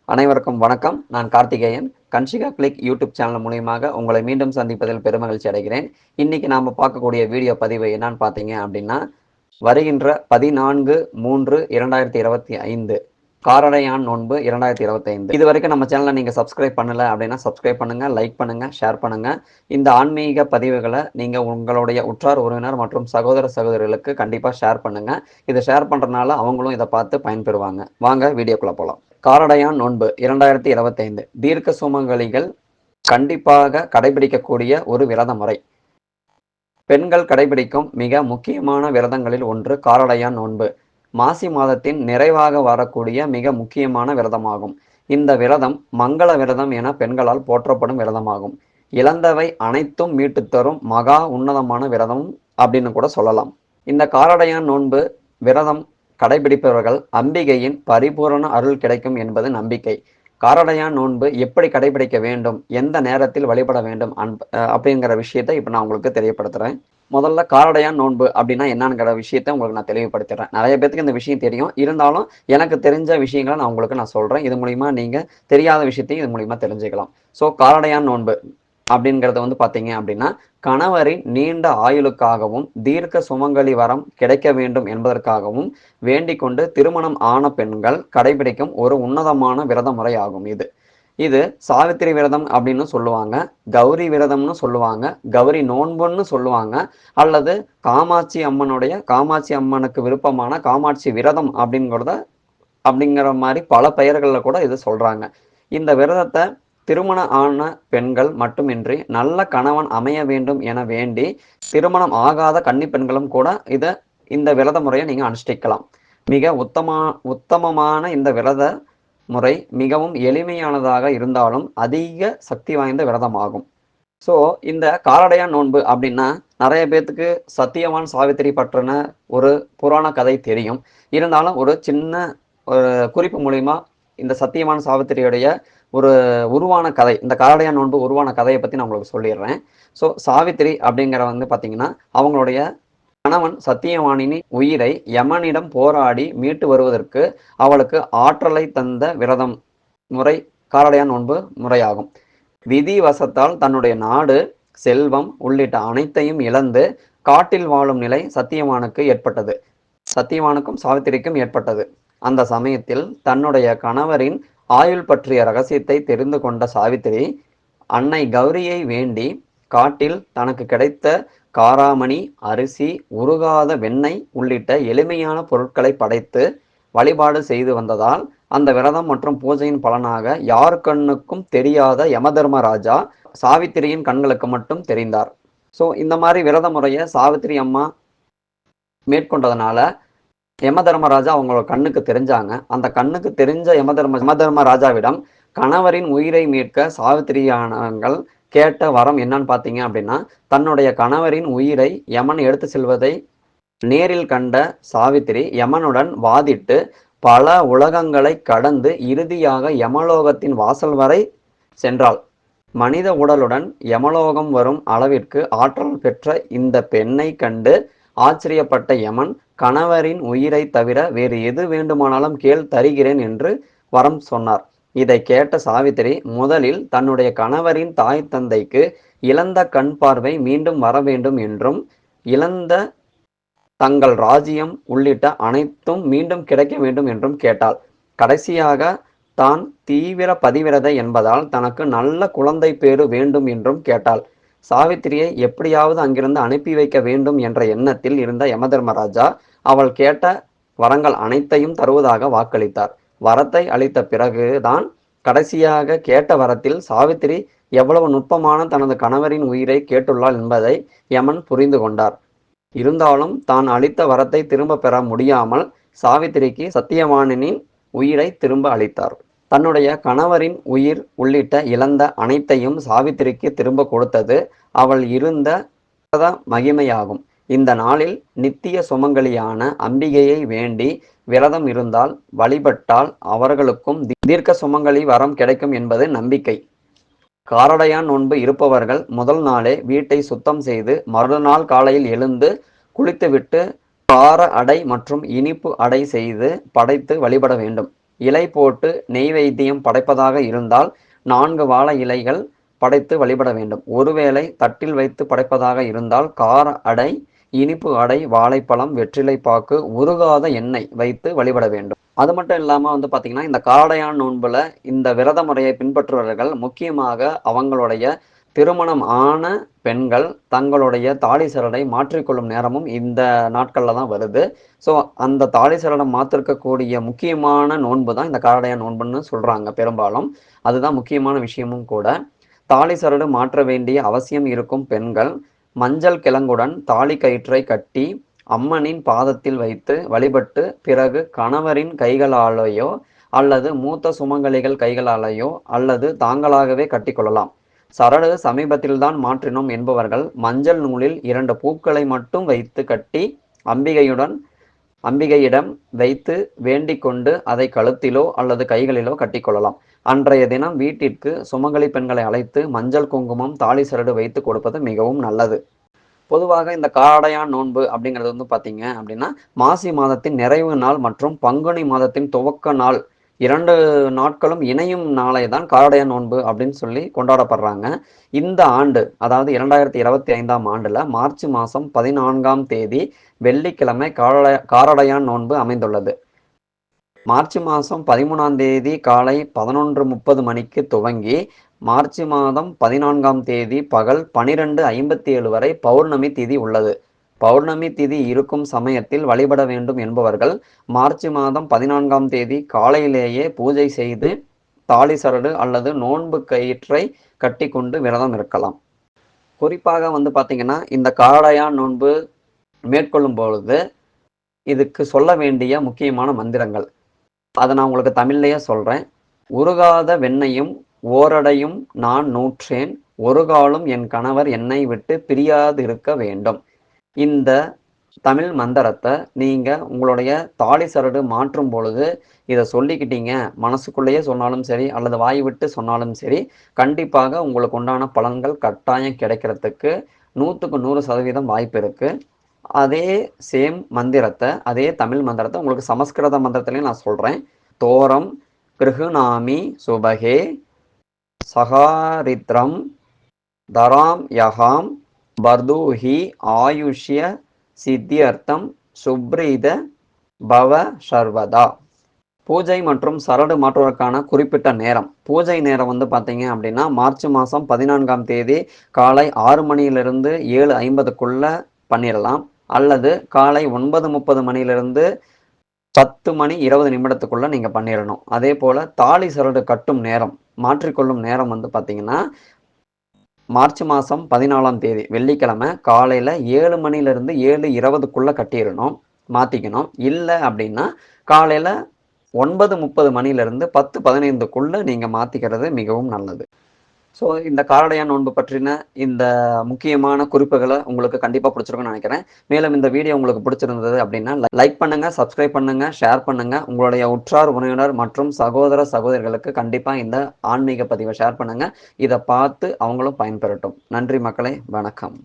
அனைவருக்கும் வணக்கம். நான் Karthikeyan. Kanshika click YouTube channel மூலியமாக உங்களை மீண்டும் சந்திப்பதில் பெருமகிழ்ச்சி அடைகிறேன். இன்னைக்கு நாம பார்க்கக்கூடிய வீடியோ பதிவு என்னன்னு பார்த்தீங்க அப்படின்னா, வருகின்ற 14/3/2025 காரடையான் நோன்பு 2025. இது வரைக்கும் நம்ம சேனலை நீங்க சப்ஸ்கிரைப் பண்ணல அப்படின்னா சப்ஸ்கிரைப் பண்ணுங்க, லைக் பண்ணுங்க, ஷேர் பண்ணுங்க. இந்த ஆன்மீக பதிவுகளை நீங்க உங்களுடைய உற்றார் உறவினர் மற்றும் சகோதர சகோதரிகளுக்கு கண்டிப்பா ஷேர் பண்ணுங்க. இதை ஷேர் பண்றதுனால அவங்களும் இதை பார்த்து பயன்பெறுவாங்க. வாங்க வீடியோக்குள்ள போலாம். காரடையான் நோன்பு 2025 தீர்க்க சுமங்கலிகள் கண்டிப்பாக கடைபிடிக்கக்கூடிய ஒரு விரத முறை. பெண்கள் கடைபிடிக்கும் மிக முக்கியமான விரதங்களில் ஒன்று காரடையான் நோன்பு. மாசி மாதத்தின் நிறைவாக வரக்கூடிய மிக முக்கியமான விரதமாகும். இந்த விரதம் மங்கள விரதம் என பெண்களால் போற்றப்படும் விரதமாகும். இழந்தவை அனைத்தும் மீட்டு தரும் மகா உன்னதமான விரதம் அப்படின்னு கூட சொல்லலாம். இந்த காரடையான் நோன்பு விரதம் கடைபிடிப்பவர்கள் அம்பிகையின் பரிபூரண அருள் கிடைக்கும் என்பது நம்பிக்கை. காரடையான் நோன்பு எப்படி கடைபிடிக்க வேண்டும், எந்த நேரத்தில் வழிபட வேண்டும் அப்படிங்கிற விஷயத்தை இப்போ நான் உங்களுக்கு தெரியப்படுத்துறேன். முதல்ல காரடையான் நோன்பு அப்படின்னா என்னங்கிற விஷயத்தை உங்களுக்கு நான் தெளிவுபடுத்துறேன். நிறைய பேருக்கு இந்த விஷயம் தெரியும், இருந்தாலும் எனக்கு தெரிஞ்ச விஷயங்களை நான் சொல்றேன். இது மூலியமா நீங்க தெரியாத விஷயத்தையும் இது மூலியமா தெரிஞ்சுக்கலாம். ஸோ காரடையான் நோன்பு அப்படிங்கிறது பார்த்தீங்க அப்படின்னா, கணவரின் நீண்ட ஆயுளுக்காகவும் தீர்க்க சுமங்கலி வரம் கிடைக்க வேண்டும் என்பதற்காகவும் வேண்டிக் கொண்டு திருமணம் ஆன பெண்கள் கடைபிடிக்கும் ஒரு உன்னதமான விரத முறை ஆகும். இது சாவித்திரி விரதம் அப்படின்னு சொல்லுவாங்க, கௌரி விரதம்னு சொல்லுவாங்க, கௌரி நோன்புன்னு சொல்லுவாங்க, அல்லது காமாட்சி அம்மனுக்கு விருப்பமான காமாட்சி விரதம் அப்படிங்கிற மாதிரி பல பெயர்களில் கூட இது சொல்றாங்க. இந்த விரதத்தை திருமணம் ஆன பெண்கள் மட்டுமின்றி நல்ல கணவன் அமைய வேண்டும் என வேண்டி திருமணம் ஆகாத கன்னி பெண்களும் கூட இந்த விரத முறையை நீங்க அனுஷ்டிக்கலாம். மிக உத்தமமான இந்த விரத முறை மிகவும் எளிமையானதாக இருந்தாலும் அதிக சக்தி வாய்ந்த விரதமாகும். ஸோ இந்த காரடையான் நோன்பு அப்படின்னா நிறைய பேர்த்துக்கு சத்தியவான் சாவித்திரி பற்றின ஒரு புராண கதை தெரியும். இருந்தாலும் ஒரு சின்ன ஒரு குறிப்பு மூலியமா இந்த சத்தியவான் சாவித்திரியுடைய ஒரு உருவான கதை, இந்த காரடையான் நோன்பு உருவான கதையை பற்றி நான் உங்களுக்கு சொல்லிடுறேன். ஸோ சாவித்திரி அப்படிங்கிற பார்த்தீங்கன்னா அவங்களுடைய கணவன் சத்தியவானின் உயிரை யமனிடம் போராடி மீட்டு வருவதற்கு அவளுக்கு ஆற்றலை தந்த விரதம் முறை காரடையான் நோன்பு முறையாகும். விதி வசத்தால் தன்னுடைய நாடு, செல்வம் உள்ளிட்ட அனைத்தையும் இழந்து காட்டில் வாழும் நிலை சத்தியவானுக்கும் சாவித்திரிக்கும் ஏற்பட்டது. அந்த சமயத்தில் தன்னுடைய கணவரின் ஆயுள் பற்றிய ரகசியத்தை தெரிந்து கொண்ட சாவித்திரி அன்னை கௌரியை வேண்டி காட்டில் தனக்கு கிடைத்த காராமணி, அரிசி, உருகாத வெண்ணெய் உள்ளிட்ட எளிமையான பொருட்களை படைத்து வழிபாடு செய்து வந்ததால் அந்த விரதம் மற்றும் பூஜையின் பலனாக யார் கண்ணுக்கும் தெரியாத யமதர்மராஜா சாவித்திரியின் கண்களுக்கு மட்டும் தெரிந்தார். ஸோ இந்த மாதிரி விரத முறையை சாவித்திரி அம்மா மேற்கொண்டதுனால யமதர்மராஜா அவங்களோட கண்ணுக்கு தெரிஞ்சாங்க. அந்த கண்ணுக்கு தெரிஞ்ச யமதர்மராஜாவிடம் கணவரின் உயிரை மீட்க சாவித்திரியானவங்கள் கேட்ட வரம் என்னன்னு பார்த்தீங்க அப்படின்னா, தன்னுடைய கணவரின் உயிரை யமன் எடுத்து செல்வதை நேரில் கண்ட சாவித்திரி யமனுடன் வாதிட்டு பல உலகங்களை கடந்து இறுதியாக யமலோகத்தின் வாசல் வரை சென்றாள். மனித உடலுடன் யமலோகம் வரும் அளவிற்கு ஆற்றல் பெற்ற இந்த பெண்ணை கண்டு ஆச்சரியப்பட்ட யமன் கணவரின் உயிரை தவிர வேறு எது வேண்டுமானாலும் கேள் தருகிறேன் என்று வரம் சொன்னார். இதை கேட்ட சாவித்திரி முதலில் தன்னுடைய கணவரின் தாய் தந்தைக்கு இழந்த கண் பார்வை மீண்டும் வர வேண்டும் என்றும், இழந்த தங்கள் ராஜ்யம் உள்ளிட்ட அனைத்தும் மீண்டும் கிடைக்க வேண்டும் என்றும் கேட்டாள். கடைசியாக தான் தீவிர பதிவிரதை என்பதால் தனக்கு நல்ல குழந்தை பேறு வேண்டும் என்றும் கேட்டாள். சாவித்திரியை எப்படியாவது அங்கிருந்து அனுப்பி வைக்க வேண்டும் என்ற எண்ணத்தில் இருந்த யமதர்மராஜா அவள் கேட்ட வரங்கள் அனைத்தையும் தருவதாக வாக்களித்தார். வரத்தை அளித்த பிறகுதான் கடைசியாக கேட்ட வரத்தில் சாவித்திரி எவ்வளவு நுட்பமான தனது கணவரின் உயிரை கேட்டுள்ளாள் என்பதை யமன் புரிந்து கொண்டார். இருந்தாலும் தான் அளித்த வரத்தை திரும்ப பெற முடியாமல் சாவித்திரிக்கு சத்தியவானின் உயிரை திரும்ப அளித்தார். தன்னுடைய கணவரின் உயிர் உள்ளிட்ட இழந்த அனைத்தையும் சாவித்திரிக்கு திரும்ப கொடுத்தது அவள் இருந்த மகிமையாகும். இந்த நாளில் நித்திய சுமங்கலியான அம்பிகையை வேண்டி விரதம் இருந்தால் வழிபட்டால் அவர்களுக்கும் தீர்க்க சுமங்கலி வரம் கிடைக்கும் என்பது நம்பிக்கை. காரடையான் நோன்பு இருப்பவர்கள் முதல் நாளே வீட்டை சுத்தம் செய்து மறுநாள் காலையில் எழுந்து குளித்துவிட்டு கார அடை மற்றும் இனிப்பு அடை செய்து படைத்து வழிபட வேண்டும். இலை போட்டு நெய்வேத்தியம் படைப்பதாக இருந்தால் 4 வாழை இலைகள் படைத்து வழிபட வேண்டும். ஒருவேளை தட்டில் வைத்து படைப்பதாக இருந்தால் கார அடை, இனிப்பு அடை, வாழைப்பழம், வெற்றிலை பாக்கு, உருகாத எண்ணெய் வைத்து வழிபட வேண்டும். அது மட்டும் இல்லாம பார்த்தீங்கன்னா, இந்த காடையான் நோன்புல இந்த விரத முறையை பின்பற்றுபவர்கள் முக்கியமாக அவங்களுடைய திருமணம் ஆன பெண்கள் தங்களுடைய தாலி சரடை மாற்றிக்கொள்ளும் நேரமும் இந்த நாட்கள்ல தான் வருது. ஸோ அந்த தாலி சரடை மாத்திருக்கக்கூடிய முக்கியமான நோன்பு தான் இந்த காடையான் நோன்புன்னு சொல்றாங்க பெரும்பாலும். அதுதான் முக்கியமான விஷயமும் கூட. தாலி சரடு மாற்ற வேண்டிய அவசியம் இருக்கும் பெண்கள் மஞ்சள் கிழங்குடன் தாலி கயிற்றை கட்டி அம்மனின் பாதத்தில் வைத்து வழிபட்டு பிறகு கணவரின் கைகளாலேயோ அல்லது மூத்த சுமங்கலிகள் கைகளாலேயோ அல்லது தாங்களாகவே கட்டிக்கொள்ளலாம். சரடு சமீபத்தில்தான் மாற்றினோம் என்பவர்கள் மஞ்சள் நூலில் 2 பூக்களை மட்டும் வைத்து கட்டி அம்பிகையிடம் வைத்து வேண்டிக் கொண்டு அதை கழுத்திலோ அல்லது கைகளிலோ கட்டிக்கொள்ளலாம். அன்றைய தினம் வீட்டிற்கு சுமங்கலி பெண்களை அழைத்து மஞ்சள் குங்குமம் தாலி சரடு வைத்து கொடுப்பது மிகவும் நல்லது. பொதுவாக இந்த காடையான் நோன்பு அப்படிங்கிறது பார்த்தீங்க அப்படின்னா மாசி மாதத்தின் நிறைவு நாள் மற்றும் பங்குனி மாதத்தின் துவக்க நாள் 2 நாட்களும் இணையும் நாளை தான் காடையான் நோன்பு அப்படின்னு சொல்லி கொண்டாடப்படுறாங்க. இந்த ஆண்டு அதாவது 2025ஆம் ஆண்டுல மார்ச் மாதம் 14ஆம் தேதி வெள்ளிக்கிழமை காரடையான் நோன்பு அமைந்துள்ளது. மார்ச் மாதம் 13ஆம் தேதி காலை 11:30 மணிக்கு துவங்கி மார்ச் மாதம் 14ஆம் தேதி பகல் 12:57 வரை பௌர்ணமி திதி உள்ளது. பௌர்ணமி திதி இருக்கும் சமயத்தில் வழிபட வேண்டும் என்பவர்கள் மார்ச் மாதம் 14ஆம் தேதி காலையிலேயே பூஜை செய்து தாலி சரடு அல்லது நோன்பு கயிற்றை கட்டி கொண்டு விரதம் இருக்கலாம். குறிப்பாக பார்த்தீங்கன்னா இந்த காடையான் நோன்பு மேற்கொள்ளும் பொழுது இதுக்கு சொல்ல வேண்டிய முக்கியமான மந்திரங்கள் அதை நான் உங்களுக்கு தமிழ்லேயே சொல்கிறேன். உருகாத வெண்ணையும் ஓரடையும் நான் நூற்றேன், ஒரு காலும் என் கணவர் என்னை விட்டு பிரியாதிருக்க வேண்டும். இந்த தமிழ் மந்திரத்தை நீங்கள் உங்களுடைய தாலி சரடு மாற்றும் பொழுது இதை சொல்லிக்கிட்டீங்க, மனசுக்குள்ளேயே சொன்னாலும் சரி அல்லது வாய் விட்டு சொன்னாலும் சரி, கண்டிப்பாக உங்களுக்கு உண்டான பலன்கள் கட்டாயம் கிடைக்கிறதுக்கு 100க்கு 100% வாய்ப்பு இருக்குது. அதே சேம் மந்திரத்தை, அதே தமிழ் மந்திரத்தை உங்களுக்கு சமஸ்கிருத மந்திரத்திலையும் நான் சொல்கிறேன். தோரம் கிருஹுநாமி சுபகே சகாரித்ரம் தராம் யகாம் பர்தூஹி ஆயுஷ்ய சித்தியர்த்தம் சுப்ரீத பவ சர்வதா. பூஜை மற்றும் சரடு மாற்றுவதற்கான குறிப்பிட்ட நேரம். பூஜை நேரம் பார்த்தீங்க அப்படின்னா மார்ச் மாதம் 14ஆம் தேதி காலை 6 மணியிலிருந்து 7:50க்குள்ள பண்ணிடலாம். அல்லது காலை 9:30 மணியிலிருந்து 10 மணி 20 நிமிடத்துக்குள்ள நீங்கள் பண்ணிடணும். அதே போல் தாலி சரடு கட்டும் நேரம் மாற்றிக்கொள்ளும் நேரம் பார்த்தீங்கன்னா மார்ச் மாதம் 14ஆம் தேதி வெள்ளிக்கிழமை காலையில் 7 மணிலிருந்து 7:20க்குள்ளே கட்டிடணும், மாற்றிக்கணும். இல்லை அப்படின்னா காலையில் 9:30 மணிலிருந்து 10:15க்குள்ளே நீங்கள் மாற்றிக்கிறது மிகவும் நல்லது. ஸோ இந்த காரடையான் நோன்பு பற்றின இந்த முக்கியமான குறிப்புகளை உங்களுக்கு கண்டிப்பாக பிடிச்சிருக்கும்னு நினைக்கிறேன். மேலும் இந்த வீடியோ உங்களுக்கு பிடிச்சிருந்தது அப்படின்னா லைக் பண்ணுங்கள், சப்ஸ்கிரைப் பண்ணுங்கள், ஷேர் பண்ணுங்கள். உங்களுடைய உற்றார் உறவினர் மற்றும் சகோதர சகோதரிகளுக்கு கண்டிப்பாக இந்த ஆன்மீக பதிவை ஷேர் பண்ணுங்கள். இதை பார்த்து அவங்களும் பயன்பெறட்டும். நன்றி மக்களே, வணக்கம்.